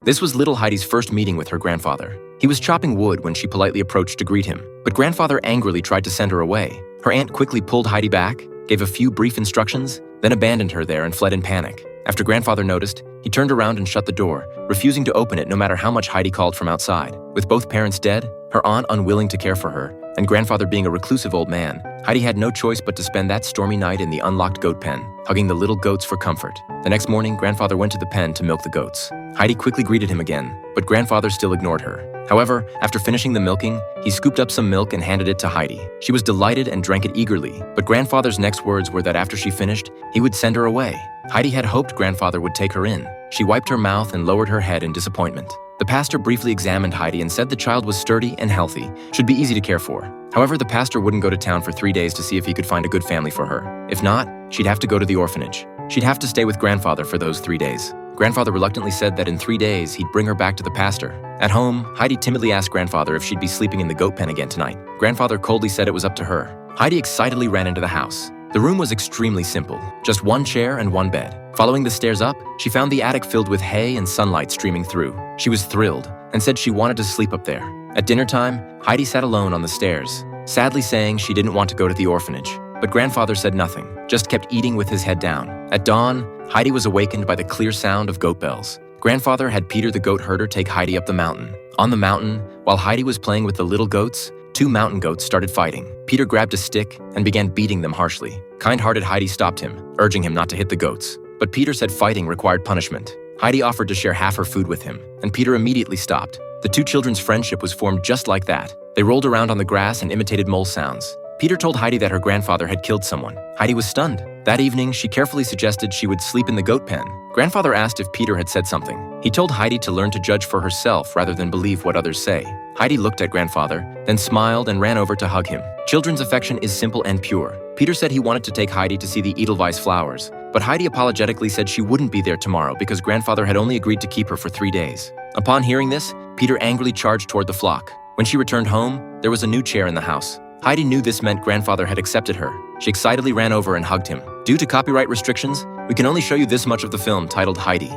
This was little Heidi's first meeting with her grandfather. He was chopping wood when she politely approached to greet him, but grandfather angrily tried to send her away. Her aunt quickly pulled Heidi back, gave a few brief instructions, then abandoned her there and fled in panic. After grandfather noticed, he turned around and shut the door, refusing to open it no matter how much Heidi called from outside. With both parents dead, her aunt unwilling to care for her, and grandfather being a reclusive old man, Heidi had no choice but to spend that stormy night in the unlocked goat pen, hugging the little goats for comfort. The next morning, grandfather went to the pen to milk the goats. Heidi quickly greeted him again, but grandfather still ignored her. However, after finishing the milking, he scooped up some milk and handed it to Heidi. She was delighted and drank it eagerly, but grandfather's next words were that after she finished, he would send her away. Heidi had hoped grandfather would take her in. She wiped her mouth and lowered her head in disappointment. The pastor briefly examined Heidi and said the child was sturdy and healthy, should be easy to care for. However, the pastor wouldn't go to town for 3 days to see if he could find a good family for her. If not, she'd have to go to the orphanage. She'd have to stay with grandfather for those 3 days. Grandfather reluctantly said that in 3 days, he'd bring her back to the pastor. At home, Heidi timidly asked grandfather if she'd be sleeping in the goat pen again tonight. Grandfather coldly said it was up to her. Heidi excitedly ran into the house. The room was extremely simple, just one chair and one bed. Following the stairs up, she found the attic filled with hay and sunlight streaming through. She was thrilled and said she wanted to sleep up there. At dinner time, Heidi sat alone on the stairs, sadly saying she didn't want to go to the orphanage. But grandfather said nothing, just kept eating with his head down. At dawn, Heidi was awakened by the clear sound of goat bells. Grandfather had Peter the goat herder take Heidi up the mountain. On the mountain, while Heidi was playing with the little goats, 2 mountain goats started fighting. Peter grabbed a stick and began beating them harshly. Kind-hearted Heidi stopped him, urging him not to hit the goats. But Peter said fighting required punishment. Heidi offered to share half her food with him, and Peter immediately stopped. The 2 children's friendship was formed just like that. They rolled around on the grass and imitated mole sounds. Peter told Heidi that her grandfather had killed someone. Heidi was stunned. That evening, she carefully suggested she would sleep in the goat pen. Grandfather asked if Peter had said something. He told Heidi to learn to judge for herself rather than believe what others say. Heidi looked at grandfather, then smiled and ran over to hug him. Children's affection is simple and pure. Peter said he wanted to take Heidi to see the Edelweiss flowers, but Heidi apologetically said she wouldn't be there tomorrow because grandfather had only agreed to keep her for 3 days. Upon hearing this, Peter angrily charged toward the flock. When she returned home, there was a new chair in the house. Heidi knew this meant grandfather had accepted her. She excitedly ran over and hugged him. Due to copyright restrictions, we can only show you this much of the film titled Heidi.